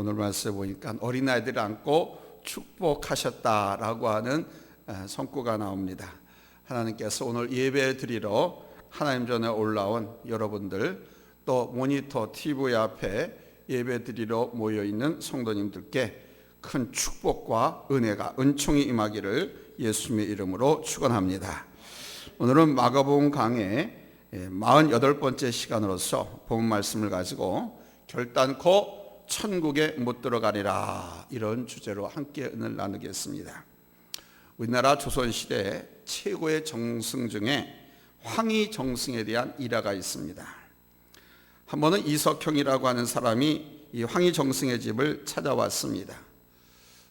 오늘 말씀에 보니까 어린아이들을 안고 축복하셨다라고 하는 성구가 나옵니다. 하나님께서 오늘 예배 드리러 하나님 전에 올라온 여러분들, 또 모니터 TV 앞에 예배 드리러 모여있는 성도님들께 큰 축복과 은혜가, 은총이 임하기를 예수님의 이름으로 축원합니다. 오늘은 마가복음 강의 48번째 시간으로서 본 말씀을 가지고 결단코 천국에 못 들어가리라, 이런 주제로 함께 은혜를 나누겠습니다. 우리나라 조선시대 최고의 정승 중에 황희정승에 대한 일화가 있습니다. 한 번은 이석형이라고 하는 사람이 이 황희정승의 집을 찾아왔습니다.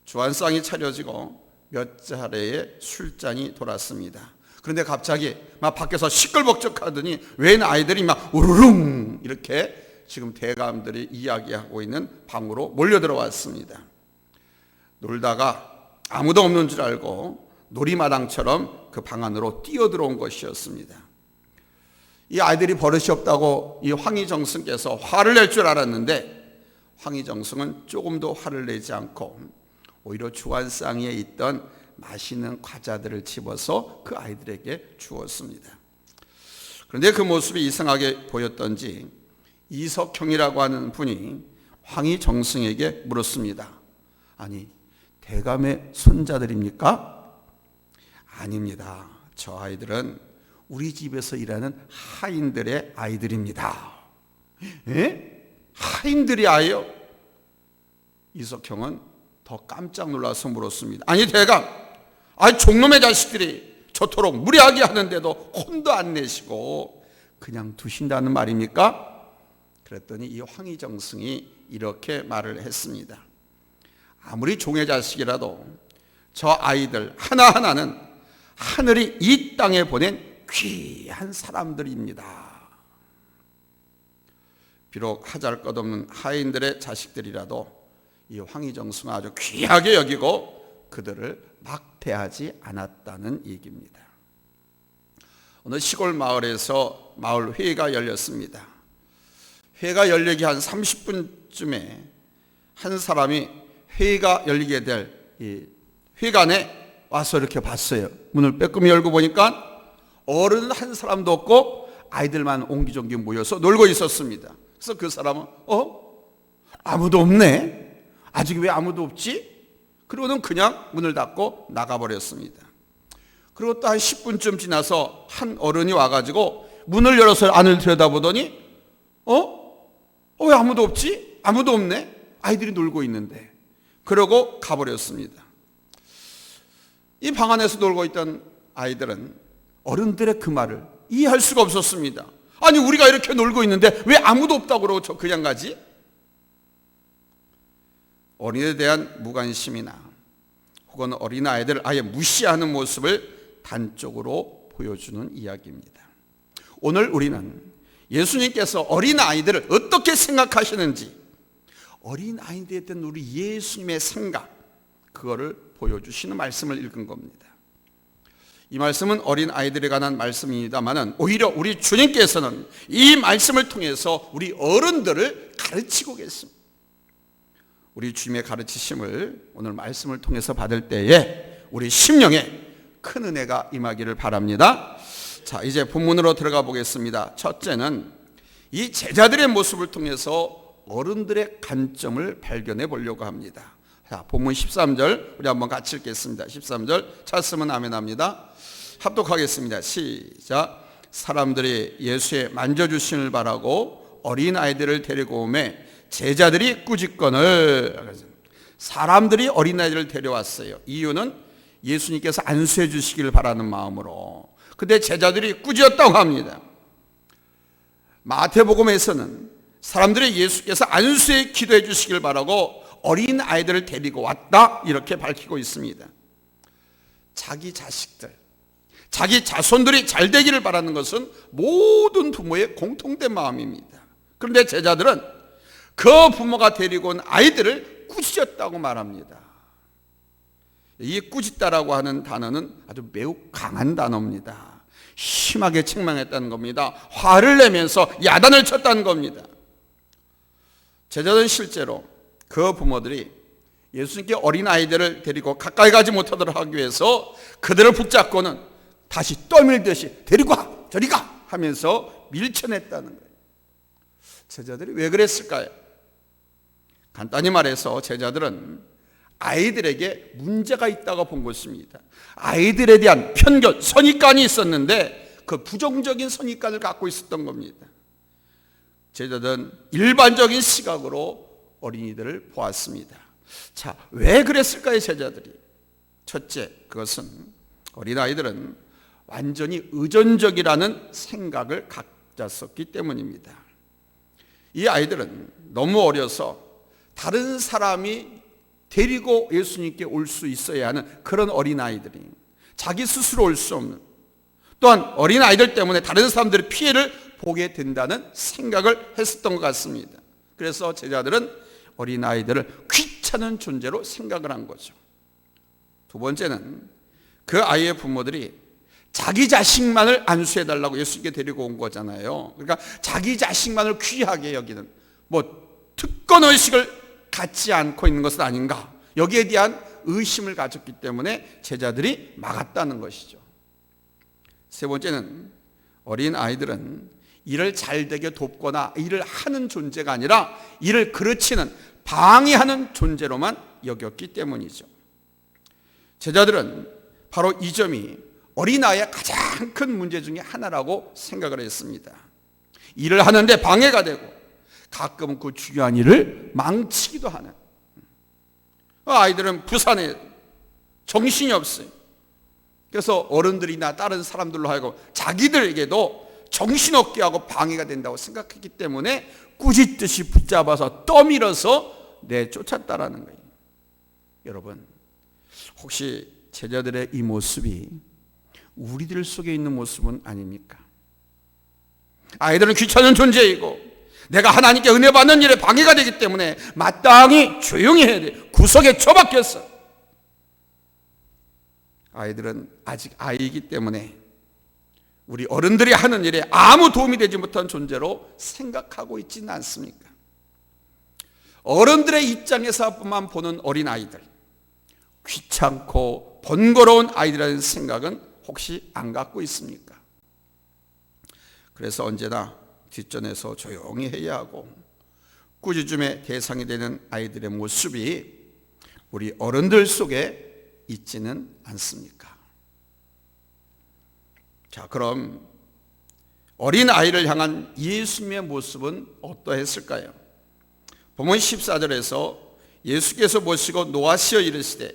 주안상이 차려지고 몇 차례의 술잔이 돌았습니다. 그런데 갑자기 막 밖에서 시끌벅적하더니 웬 아이들이 막 우르릉 이렇게 지금 대감들이 이야기하고 있는 방으로 몰려 들어왔습니다. 놀다가 아무도 없는 줄 알고 놀이마당처럼 그 방 안으로 뛰어들어온 것이었습니다. 이 아이들이 버릇이 없다고 이 황희정승께서 화를 낼 줄 알았는데, 황희정승은 조금도 화를 내지 않고 오히려 주안상에 있던 맛있는 과자들을 집어서 그 아이들에게 주었습니다. 그런데 그 모습이 이상하게 보였던지 이석형이라고 하는 분이 황희정승에게 물었습니다. 아니, 대감의 손자들입니까? 아닙니다. 저 아이들은 우리 집에서 일하는 하인들의 아이들입니다. 에? 하인들이 아이요? 이석형은 더 깜짝 놀라서 물었습니다. 아니 대감, 아니 종놈의 자식들이 저토록 무례하게 하는데도 혼도 안 내시고 그냥 두신다는 말입니까? 그랬더니 이 황희정승이 이렇게 말을 했습니다. 아무리 종의 자식이라도 저 아이들 하나하나는 하늘이 이 땅에 보낸 귀한 사람들입니다. 비록 하잘것없는 하인들의 자식들이라도 이 황희정승은 아주 귀하게 여기고 그들을 막대하지 않았다는 얘기입니다. 어느 시골 마을에서 마을 회의가 열렸습니다. 회의가 열리기 한 30분쯤에 한 사람이 회의가 열리게 될 이 회관에 와서 이렇게 봤어요. 문을 빼꼼히 열고 보니까 어른 한 사람도 없고 아이들만 옹기종기 모여서 놀고 있었습니다. 그래서 그 사람은 아무도 없네, 아직 왜 아무도 없지? 그리고는 그냥 문을 닫고 나가버렸습니다. 그리고 또 한 10분쯤 지나서 한 어른이 와가지고 문을 열어서 안을 들여다보더니 왜 아무도 없지? 아무도 없네, 아이들이 놀고 있는데. 그러고 가버렸습니다. 이 방 안에서 놀고 있던 아이들은 어른들의 그 말을 이해할 수가 없었습니다. 아니 우리가 이렇게 놀고 있는데 왜 아무도 없다고 그러고 저 그냥 가지? 어린이에 대한 무관심이나 혹은 어린아이들을 아예 무시하는 모습을 단적으로 보여주는 이야기입니다. 오늘 우리는 예수님께서 어린아이들을 어떻게 생각하시는지, 어린아이들에 대한 우리 예수님의 생각, 그거를 보여주시는 말씀을 읽은 겁니다. 이 말씀은 어린아이들에 관한 말씀입니다만 오히려 우리 주님께서는 이 말씀을 통해서 우리 어른들을 가르치고 계십니다. 우리 주님의 가르치심을 오늘 말씀을 통해서 받을 때에 우리 심령에 큰 은혜가 임하기를 바랍니다. 자, 이제 본문으로 들어가 보겠습니다. 첫째는 이 제자들의 모습을 통해서 어른들의 관점을 발견해 보려고 합니다. 자, 본문 13절 우리 한번 같이 읽겠습니다. 13절 찾으면 아멘합니다. 합독하겠습니다. 시작. 사람들이 예수의 만져주심을 바라고 어린아이들을 데리고 오매 제자들이 꾸짖거늘. 사람들이 어린아이들을 데려왔어요. 이유는 예수님께서 안수해 주시기를 바라는 마음으로. 근데 제자들이 꾸짖었다고 합니다. 마태복음에서는 사람들이 예수께서 안수에 기도해 주시길 바라고 어린 아이들을 데리고 왔다, 이렇게 밝히고 있습니다. 자기 자식들, 자기 자손들이 잘 되기를 바라는 것은 모든 부모의 공통된 마음입니다. 그런데 제자들은 그 부모가 데리고 온 아이들을 꾸짖었다고 말합니다. 이 꾸짖다라고 하는 단어는 아주 매우 강한 단어입니다. 심하게 책망했다는 겁니다. 화를 내면서 야단을 쳤다는 겁니다. 제자들은 실제로 그 부모들이 예수님께 어린아이들을 데리고 가까이 가지 못하도록 하기 위해서 그들을 붙잡고는 다시 떠밀듯이 데리고 와, 저리 가 하면서 밀쳐냈다는 거예요. 제자들이 왜 그랬을까요? 간단히 말해서 제자들은 아이들에게 문제가 있다고 본 것입니다. 아이들에 대한 편견, 선입관이 있었는데 그 부정적인 선입관을 갖고 있었던 겁니다. 제자들은 일반적인 시각으로 어린이들을 보았습니다. 자, 왜 그랬을까요, 제자들이? 첫째, 그것은 어린아이들은 완전히 의존적이라는 생각을 가졌었기 때문입니다. 이 아이들은 너무 어려서 다른 사람이 데리고 예수님께 올 수 있어야 하는 그런 어린아이들이 자기 스스로 올 수 없는, 또한 어린아이들 때문에 다른 사람들의 피해를 보게 된다는 생각을 했었던 것 같습니다. 그래서 제자들은 어린아이들을 귀찮은 존재로 생각을 한 거죠. 두 번째는 그 아이의 부모들이 자기 자식만을 안수해달라고 예수님께 데리고 온 거잖아요. 그러니까 자기 자식만을 귀하게 여기는, 특권의식을 갖지 않고 있는 것은 아닌가, 여기에 대한 의심을 가졌기 때문에 제자들이 막았다는 것이죠. 세 번째는 어린 아이들은 일을 잘되게 돕거나 일을 하는 존재가 아니라 일을 그르치는, 방해하는 존재로만 여겼기 때문이죠. 제자들은 바로 이 점이 어린아이의 가장 큰 문제 중에 하나라고 생각을 했습니다. 일을 하는데 방해가 되고 가끔은 그 중요한 일을 망치기도 하는, 아이들은 부산에 정신이 없어요. 그래서 어른들이나 다른 사람들로 하여금 자기들에게도 정신없게 하고 방해가 된다고 생각했기 때문에 꾸짖듯이 붙잡아서 떠밀어서 내쫓았다라는 거예요. 여러분, 혹시 제자들의 이 모습이 우리들 속에 있는 모습은 아닙니까? 아이들은 귀찮은 존재이고 내가 하나님께 은혜 받는 일에 방해가 되기 때문에 마땅히 조용히 해야 돼. 구석에 처박혔어. 아이들은 아직 아이이기 때문에 우리 어른들이 하는 일에 아무 도움이 되지 못한 존재로 생각하고 있지는 않습니까? 어른들의 입장에서만 보는 어린아이들, 귀찮고 번거로운 아이들이라는 생각은 혹시 안 갖고 있습니까? 그래서 언제나 뒷전에서 조용히 해야 하고 꾸짖음의 대상이 되는 아이들의 모습이 우리 어른들 속에 있지는 않습니까? 자, 그럼 어린 아이를 향한 예수님의 모습은 어떠했을까요? 본문 14절에서 예수께서 모시고 노하시어 이르시되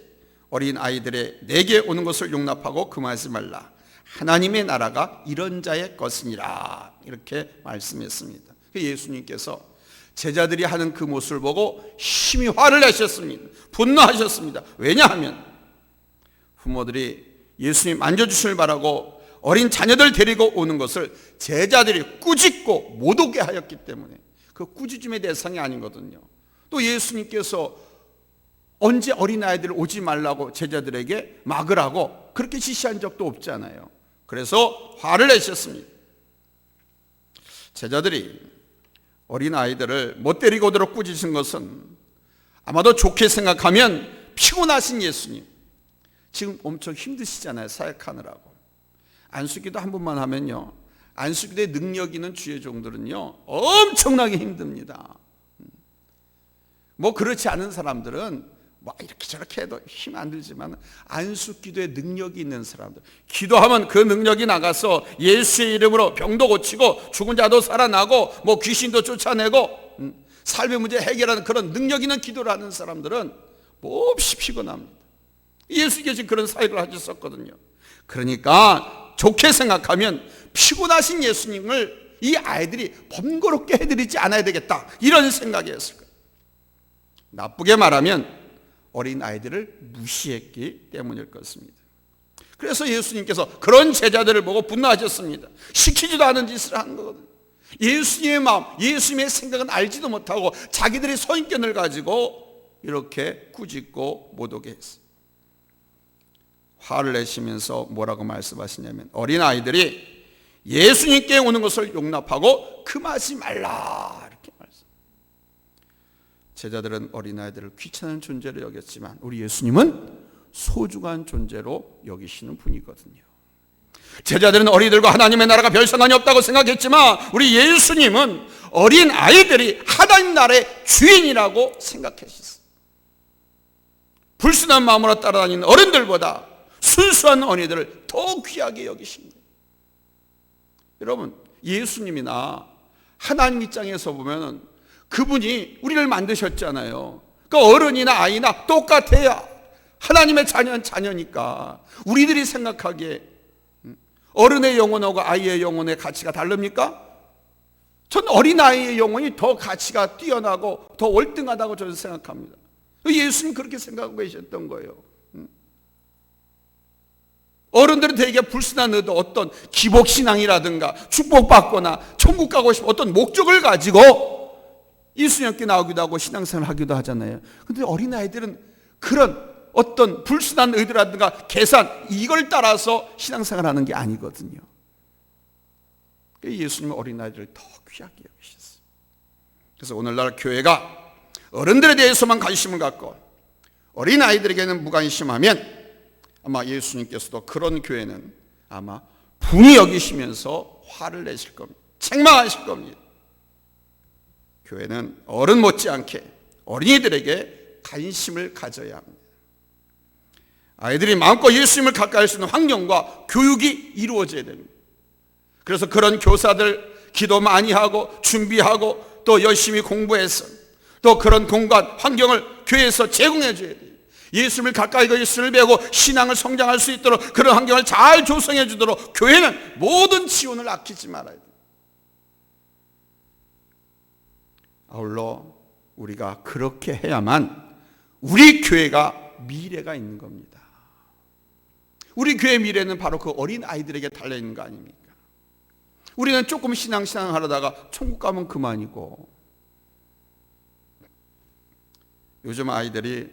어린 아이들의 내게 오는 것을 용납하고 금하지 말라. 하나님의 나라가 이런 자의 것이니라. 이렇게 말씀했습니다. 예수님께서 제자들이 하는 그 모습을 보고 심히 화를 내셨습니다. 분노하셨습니다. 왜냐하면 부모들이 예수님 만져주시길 바라고 어린 자녀들 데리고 오는 것을 제자들이 꾸짖고 못 오게 하였기 때문에 그 꾸짖음의 대상이 아니거든요. 또 예수님께서 언제 어린아이들 오지 말라고 제자들에게 막으라고 그렇게 지시한 적도 없잖아요. 그래서 화를 내셨습니다. 제자들이 어린아이들을 못 데리고 오도록 꾸짖은 것은 아마도 좋게 생각하면 피곤하신 예수님, 지금 엄청 힘드시잖아요. 사역하느라고. 안수기도 한 번만 하면요, 안수기도에 능력 있는 주의 종들은요 엄청나게 힘듭니다. 그렇지 않은 사람들은 이렇게 저렇게 해도 힘 안 들지만 안수기도에 능력이 있는 사람들, 기도하면 그 능력이 나가서 예수의 이름으로 병도 고치고 죽은 자도 살아나고 귀신도 쫓아내고 삶의 문제 해결하는 그런 능력 있는 기도를 하는 사람들은 몹시 피곤합니다. 예수께서 그런 사역을 하셨었거든요. 그러니까 좋게 생각하면 피곤하신 예수님을 이 아이들이 번거롭게 해드리지 않아야 되겠다, 이런 생각이었을 거예요. 나쁘게 말하면 어린 아이들을 무시했기 때문일 것입니다. 그래서 예수님께서 그런 제자들을 보고 분노하셨습니다. 시키지도 않은 짓을 한 거거든요. 예수님의 마음, 예수님의 생각은 알지도 못하고 자기들의 선입견을 가지고 이렇게 꾸짖고 못 오게 했어요. 화를 내시면서 뭐라고 말씀하시냐면 어린 아이들이 예수님께 오는 것을 용납하고 금하지 말라, 이렇게 말씀. 제자들은 어린아이들을 귀찮은 존재로 여겼지만 우리 예수님은 소중한 존재로 여기시는 분이거든요. 제자들은 어린이들과 하나님의 나라가 별 상관이 없다고 생각했지만 우리 예수님은 어린아이들이 하나님 나라의 주인이라고 생각하셨어요. 불순한 마음으로 따라다니는 어른들보다 순수한 어린이들을 더 귀하게 여기신 거예요. 여러분, 예수님이나 하나님 입장에서 보면 그분이 우리를 만드셨잖아요. 그러니까 어른이나 아이나 똑같아요. 하나님의 자녀는 자녀니까. 우리들이 생각하기에 어른의 영혼하고 아이의 영혼의 가치가 다릅니까? 전 어린아이의 영혼이 더 가치가 뛰어나고 더 월등하다고 저는 생각합니다. 예수님 그렇게 생각하고 계셨던 거예요. 어른들은 되게 불순한 의도, 어떤 기복신앙이라든가 축복받거나 천국 가고 싶은 어떤 목적을 가지고 예수님께 나오기도 하고 신앙생활을 하기도 하잖아요. 그런데 어린아이들은 그런 어떤 불순한 의도라든가 계산, 이걸 따라서 신앙생활을 하는 게 아니거든요. 예수님은 어린아이들을 더 귀하게 여기셨어요. 그래서 오늘날 교회가 어른들에 대해서만 관심을 갖고 어린아이들에게는 무관심하면 아마 예수님께서도 그런 교회는 아마 분이 여기시면서 화를 내실 겁니다. 책망하실 겁니다. 교회는 어른 못지않게 어린이들에게 관심을 가져야 합니다. 아이들이 마음껏 예수님을 가까이 할 수 있는 환경과 교육이 이루어져야 됩니다. 그래서 그런 교사들 기도 많이 하고 준비하고 또 열심히 공부해서 또 그런 공간, 환경을 교회에서 제공해 줘야 돼요. 예수님을 가까이 가 예수를 배우고 신앙을 성장할 수 있도록 그런 환경을 잘 조성해 주도록 교회는 모든 지원을 아끼지 말아야 돼요. 아울러 우리가 그렇게 해야만 우리 교회가 미래가 있는 겁니다. 우리 교회의 미래는 바로 그 어린 아이들에게 달려있는 거 아닙니까? 우리는 조금 신앙 하려다가 천국 가면 그만이고, 요즘 아이들이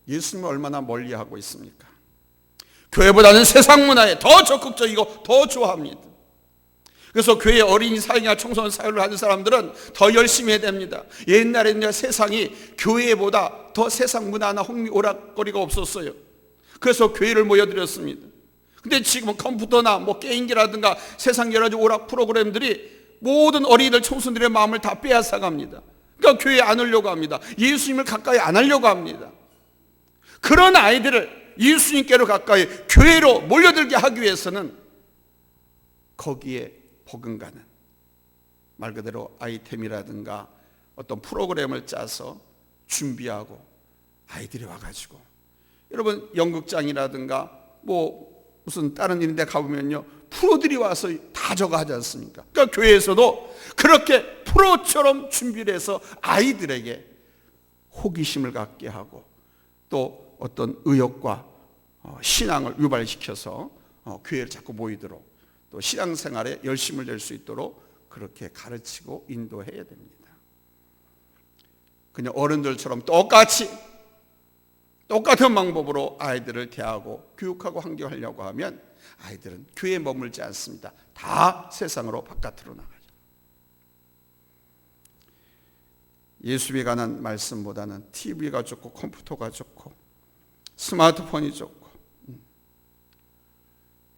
예수님을 얼마나 멀리하고 있습니까? 교회보다는 세상 문화에 더 적극적이고 더 좋아합니다. 그래서 교회 어린이 사역이나 청소년 사역을 하는 사람들은 더 열심히 해야 됩니다. 옛날에는 세상이 교회보다 더 세상 문화나 오락거리가 없었어요. 그래서 교회를 모여드렸습니다. 근데 지금은 컴퓨터나 게임기라든가 세상 여러 가지 오락 프로그램들이 모든 어린이들 청소년들의 마음을 다 빼앗아갑니다. 그러니까 교회에 안 오려고 합니다. 예수님을 가까이 안 하려고 합니다. 그런 아이들을 예수님께로 가까이 교회로 몰려들게 하기 위해서는 거기에 버금가는 말 그대로 아이템이라든가 어떤 프로그램을 짜서 준비하고 아이들이 와가지고, 여러분 연극장이라든가 무슨 다른 일인데 가보면요 프로들이 와서 다 저거 하지 않습니까? 그러니까 교회에서도 그렇게 프로처럼 준비를 해서 아이들에게 호기심을 갖게 하고 또 어떤 의욕과 신앙을 유발시켜서 교회를 자꾸 모이도록 또 신앙생활에 열심을 낼 수 있도록 그렇게 가르치고 인도해야 됩니다. 그냥 어른들처럼 똑같은 방법으로 아이들을 대하고 교육하고 환경하려고 하면 아이들은 교회에 머물지 않습니다. 다 세상으로 바깥으로 나가죠. 예수에 관한 말씀보다는 TV가 좋고 컴퓨터가 좋고 스마트폰이 좋고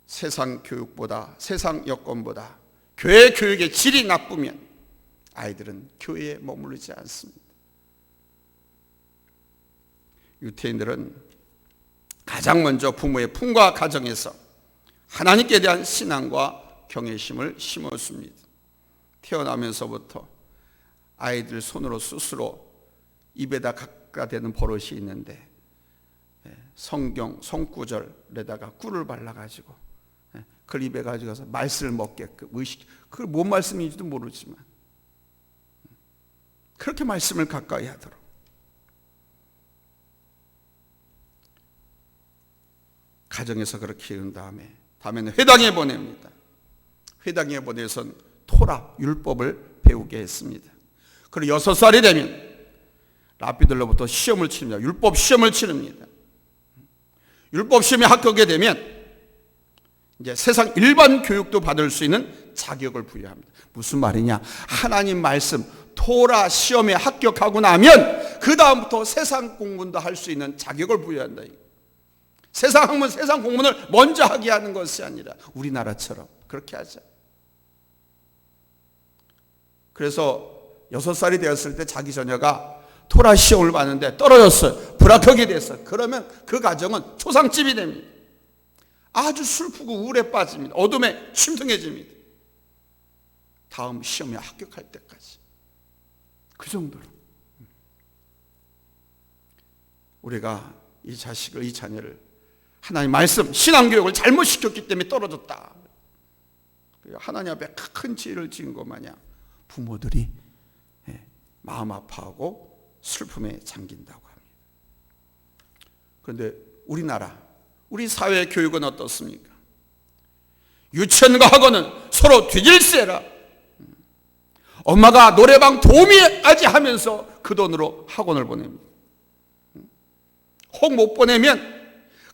세상 교육보다, 세상 여건보다 교회 교육의 질이 나쁘면 아이들은 교회에 머무르지 않습니다. 유태인들은 가장 먼저 부모의 품과 가정에서 하나님께 대한 신앙과 경외심을 심었습니다. 태어나면서부터 아이들 손으로 스스로 입에다 갖다 대는 버릇이 있는데 성경 성구절에다가 꿀을 발라가지고 그걸 입에 가져가서 말씀을 먹게끔 그걸 뭔 말씀인지도 모르지만 그렇게 말씀을 가까이 하도록 가정에서 그렇게 키운 다음에는 회당에 보냅니다. 회당에 보내선 토라 율법을 배우게 했습니다. 그리고 6살이 되면 랍비들로부터 시험을 치릅니다. 율법 시험을 치릅니다. 율법 시험에 합격하게 되면 이제 세상 일반 교육도 받을 수 있는 자격을 부여합니다. 무슨 말이냐? 하나님 말씀 토라 시험에 합격하고 나면 그 다음부터 세상 공부도 할 수 있는 자격을 부여한다. 세상 학문, 세상 공부를 먼저 하게 하는 것이 아니라 우리나라처럼 그렇게 하자. 그래서 6살이 되었을 때 자기 자녀가 토라 시험을 봤는데 떨어졌어요. 불합격이 됐어요. 그러면 그 가정은 초상집이 됩니다. 아주 슬프고 우울에 빠집니다. 어둠에 침통해집니다. 다음 시험에 합격할 때까지. 그 정도로 우리가 이 자식을, 이 자녀를 하나님 말씀, 신앙교육을 잘못 시켰기 때문에 떨어졌다. 하나님 앞에 큰 죄를 지은 것 마냥 부모들이 마음 아파하고 슬픔에 잠긴다고 합니다. 그런데 우리나라, 우리 사회 교육은 어떻습니까? 유치원과 학원은 서로 뒤질세라. 엄마가 노래방 도우미까지 하면서 그 돈으로 학원을 보냅니다. 혹 못 보내면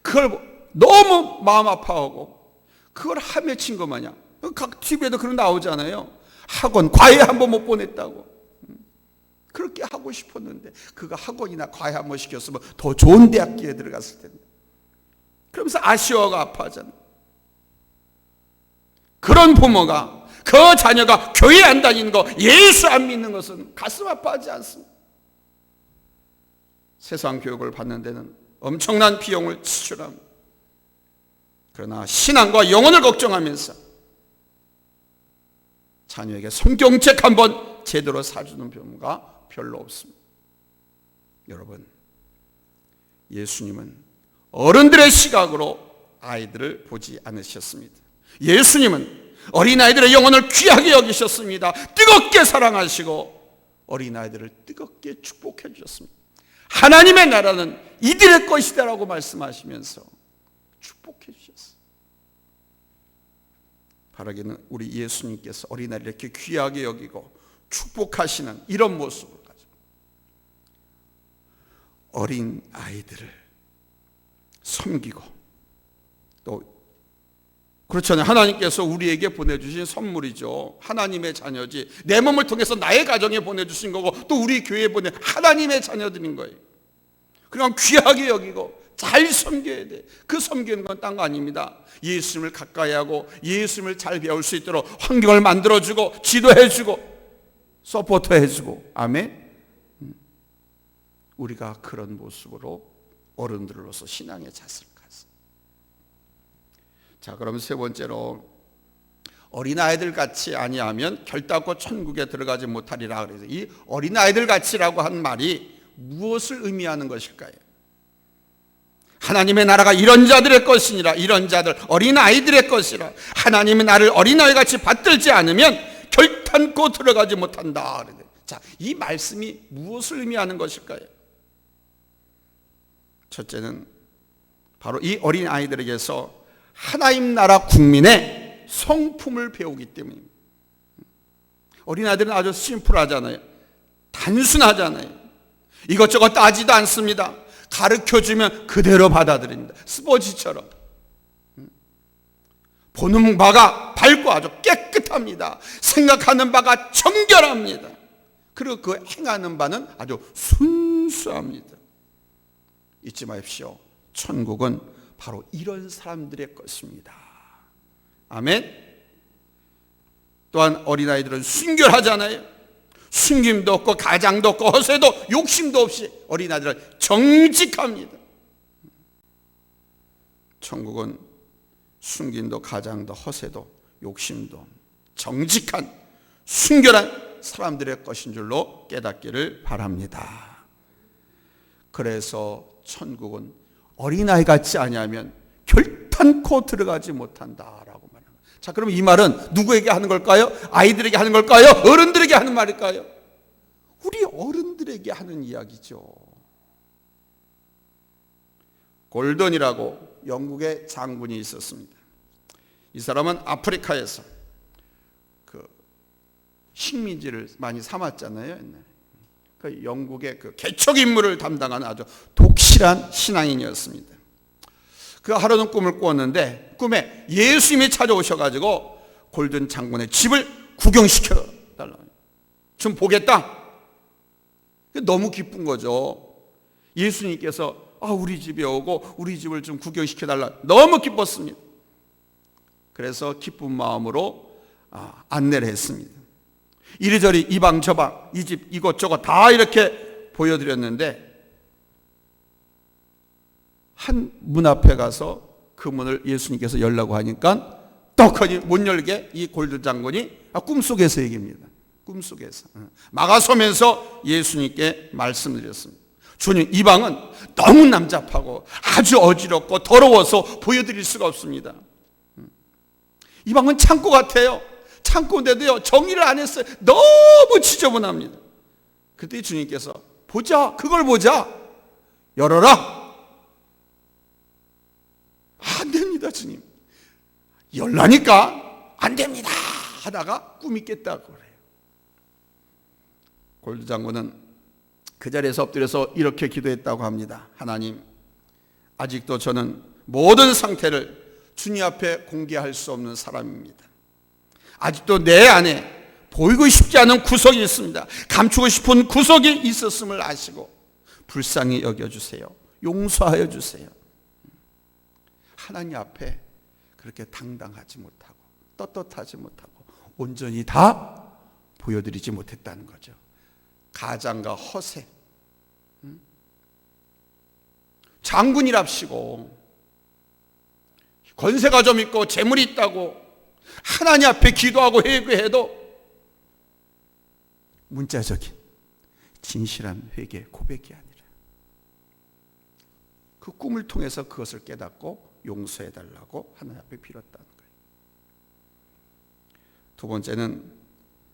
그걸 너무 마음 아파하고 그걸 하며 친 것 마냥, 각 TV에도 그런 나오잖아요. 학원, 과외 한 번 못 보냈다고. 그렇게 하고 싶었는데 그가 학원이나 과외 한 번 시켰으면 더 좋은 대학교에 들어갔을 텐데. 그러면서 아쉬워가 아파하잖아요. 그런 부모가 그 자녀가 교회 안 다니는 거, 예수 안 믿는 것은 가슴 아파하지 않습니다. 세상 교육을 받는 데는 엄청난 비용을 지출합니다. 그러나 신앙과 영혼을 걱정하면서 자녀에게 성경책 한 번 제대로 사주는 부모가 별로 없습니다. 여러분, 예수님은 어른들의 시각으로 아이들을 보지 않으셨습니다. 예수님은 어린아이들의 영혼을 귀하게 여기셨습니다. 뜨겁게 사랑하시고 어린아이들을 뜨겁게 축복해 주셨습니다. 하나님의 나라는 이들의 것이다라고 말씀하시면서 축복해 주셨어요. 바라기는 우리 예수님께서 어린아이를 이렇게 귀하게 여기고 축복하시는 이런 모습을 가지고 어린 아이들을 섬기고, 또 그렇잖아요. 하나님께서 우리에게 보내주신 선물이죠. 하나님의 자녀지. 내 몸을 통해서 나의 가정에 보내주신 거고 또 우리 교회에 보내 하나님의 자녀들인 거예요. 그냥 귀하게 여기고 잘 섬겨야 돼. 그 섬기는 건 딴 거 아닙니다. 예수님을 가까이 하고 예수님을 잘 배울 수 있도록 환경을 만들어주고 지도해주고 서포트해주고. 아멘. 우리가 그런 모습으로 어른들로서 신앙의 자세를 가졌습니다. 자, 그럼 세 번째로 어린아이들 같이 아니하면 결단코 천국에 들어가지 못하리라. 그래서 이 어린아이들 같이라고 한 말이 무엇을 의미하는 것일까요? 하나님의 나라가 이런 자들의 것이니라. 이런 자들, 어린아이들의 것이라. 하나님의 나를 어린아이같이 받들지 않으면 결단코 들어가지 못한다. 자, 이 말씀이 무엇을 의미하는 것일까요? 첫째는 바로 이 어린아이들에게서 하나님 나라 국민의 성품을 배우기 때문입니다. 어린아이들은 아주 심플하잖아요. 단순하잖아요. 이것저것 따지도 않습니다. 가르쳐주면 그대로 받아들입니다. 스포츠처럼. 보는 바가 밝고 아주 깨끗합니다. 생각하는 바가 정결합니다. 그리고 그 행하는 바는 아주 순수합니다. 잊지 마십시오. 천국은 바로 이런 사람들의 것입니다. 아멘. 또한 어린아이들은 순결하잖아요. 숨김도 없고 가장도 없고 허세도 욕심도 없이 어린아이들은 정직합니다. 천국은 숨김도 가장도 허세도 욕심도 정직한 순결한 사람들의 것인 줄로 깨닫기를 바랍니다. 그래서 천국은 어린아이 같지 아니하면 결단코 들어가지 못한다라고 말합니다. 자, 그럼 이 말은 누구에게 하는 걸까요? 아이들에게 하는 걸까요? 어른들에게 하는 말일까요? 우리 어른들에게 하는 이야기죠. 골던이라고 영국의 장군이 있었습니다. 이 사람은 아프리카에서 그 식민지를 많이 삼았잖아요, 옛날에. 그 영국의 그 개척 임무를 담당하는 아주 독실한 신앙인이었습니다. 그 하루는 꿈을 꾸었는데 꿈에 예수님이 찾아오셔가지고 골든 장군의 집을 구경시켜 달라. 좀 보겠다. 너무 기쁜 거죠. 예수님께서 우리 집에 오고 우리 집을 좀 구경시켜달라. 너무 기뻤습니다. 그래서 기쁜 마음으로 안내를 했습니다. 이리저리 이방 저방 이 집 이것저것 다 이렇게 보여드렸는데 한 문 앞에 가서 그 문을 예수님께서 열라고 하니까 떡하니 못 열게 이 골드 장군이 꿈속에서 얘기입니다. 꿈속에서 막아서면서 예수님께 말씀드렸습니다. 주님, 이 방은 너무 남잡하고 아주 어지럽고 더러워서 보여드릴 수가 없습니다. 이 방은 창고 같아요. 창고인데도요 정리를 안 했어요. 너무 지저분합니다. 그때 주님께서 보자, 그걸 보자, 열어라. 안 됩니다, 주님. 열라니까 안 됩니다 하다가 꿈이 깼다고 그래요. 골드 장군은 그 자리에서 엎드려서 이렇게 기도했다고 합니다. 하나님, 아직도 저는 모든 상태를 주님 앞에 공개할 수 없는 사람입니다. 아직도 내 안에 보이고 싶지 않은 구석이 있습니다. 감추고 싶은 구석이 있었음을 아시고 불쌍히 여겨주세요. 용서하여 주세요. 하나님 앞에 그렇게 당당하지 못하고 떳떳하지 못하고 온전히 다 보여드리지 못했다는 거죠. 가장과 허세. 장군이랍시고 권세가 좀 있고 재물이 있다고 하나님 앞에 기도하고 회개해도 문자적인 진실한 회개 고백이 아니라 그 꿈을 통해서 그것을 깨닫고 용서해달라고 하나님 앞에 빌었다는 거예요. 두 번째는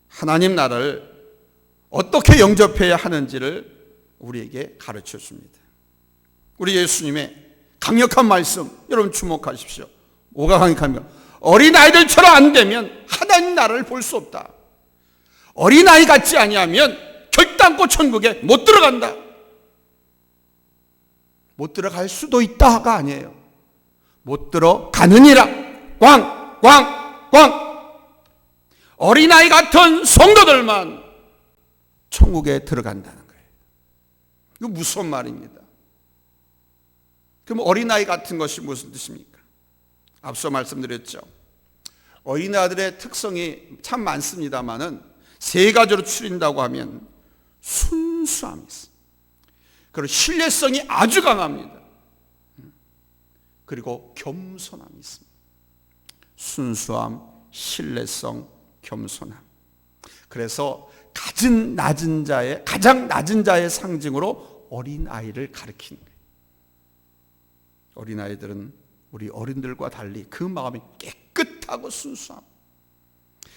하나님 나라를 어떻게 영접해야 하는지를 우리에게 가르쳐 줍니다. 우리 예수님의 강력한 말씀, 여러분 주목하십시오. 뭐가 강력합니까? 어린아이들처럼 안 되면 하나님 나라를 볼 수 없다. 어린아이 같지 아니하면 결단코 천국에 못 들어간다. 못 들어갈 수도 있다가 아니에요. 못 들어가느니라. 꽝, 꽝, 꽝. 어린아이 같은 성도들만 천국에 들어간다는 거예요. 이거 무서운 말입니다. 그럼 어린아이 같은 것이 무슨 뜻입니까? 앞서 말씀드렸죠. 어린아이들의 특성이 참 많습니다만은 세 가지로 추린다고 하면 순수함이 있습니다. 그리고 신뢰성이 아주 강합니다. 그리고 겸손함이 있습니다. 순수함, 신뢰성, 겸손함. 그래서 가장 낮은 자의 상징으로 어린아이를 가리키는 거예요. 어린아이들은 우리 어른들과 달리 그 마음이 깨끗하고 순수함.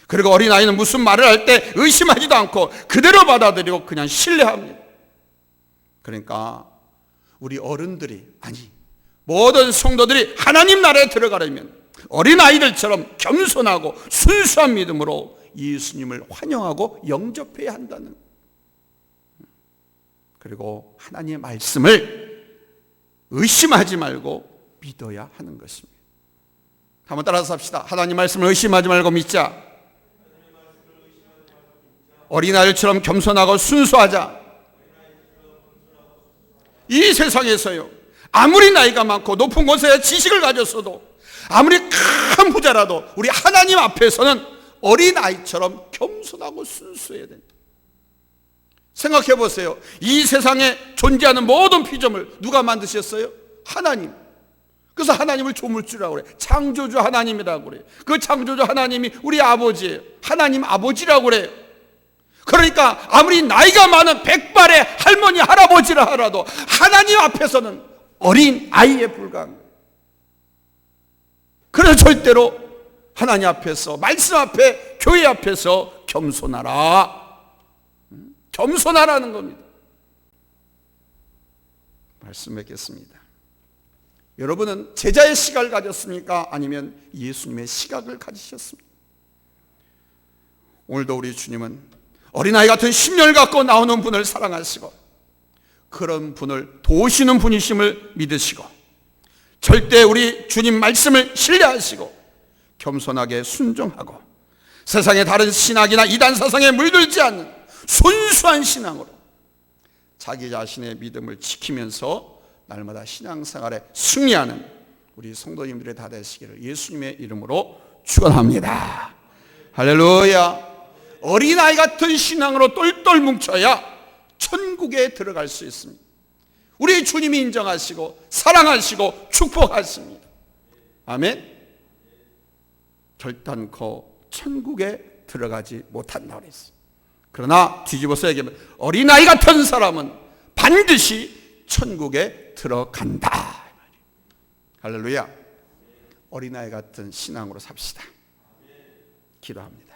그리고 어린아이는 무슨 말을 할 때 의심하지도 않고 그대로 받아들이고 그냥 신뢰합니다. 그러니까 우리 어른들이, 아니 모든 성도들이 하나님 나라에 들어가려면 어린아이들처럼 겸손하고 순수한 믿음으로 예수님을 환영하고 영접해야 한다는, 그리고 하나님의 말씀을 의심하지 말고 믿어야 하는 것입니다. 한번 따라서 합시다. 하나님 말씀을 의심하지 말고 믿자. 어린아이들처럼 겸손하고 순수하자. 이 세상에서요, 아무리 나이가 많고 높은 곳에 지식을 가졌어도, 아무리 큰 부자라도 우리 하나님 앞에서는 어린아이처럼 겸손하고 순수해야 됩니다. 생각해 보세요. 이 세상에 존재하는 모든 피조물 누가 만드셨어요? 하나님. 그래서 하나님을 조물주라고 그래. 창조주 하나님이라고 그래. 그 창조주 하나님이 우리 아버지예요. 하나님 아버지라고 그래요. 그러니까 아무리 나이가 많은 백발의 할머니 할아버지라 하더라도 하나님 앞에서는 어린 아이에 불과한 거예요. 그래서 절대로 하나님 앞에서, 말씀 앞에, 교회 앞에서 겸손하라. 겸손하라는 겁니다. 말씀 맺겠습니다. 여러분은 제자의 시각을 가졌습니까? 아니면 예수님의 시각을 가지셨습니까? 오늘도 우리 주님은 어린아이 같은 심령을 갖고 나오는 분을 사랑하시고 그런 분을 도우시는 분이심을 믿으시고 절대 우리 주님 말씀을 신뢰하시고 겸손하게 순종하고 세상의 다른 신학이나 이단 사상에 물들지 않는 순수한 신앙으로 자기 자신의 믿음을 지키면서 날마다 신앙생활에 승리하는 우리 성도님들의 다 되시기를 예수님의 이름으로 축원합니다. 할렐루야. 어린아이 같은 신앙으로 똘똘 뭉쳐야 천국에 들어갈 수 있습니다. 우리 주님이 인정하시고 사랑하시고 축복하십니다. 아멘. 결단코 천국에 들어가지 못한다고 그랬어요. 그러나 뒤집어서 얘기하면 어린아이 같은 사람은 반드시 천국에 들어간다. 할렐루야. 어린아이 같은 신앙으로 삽시다. 기도합니다.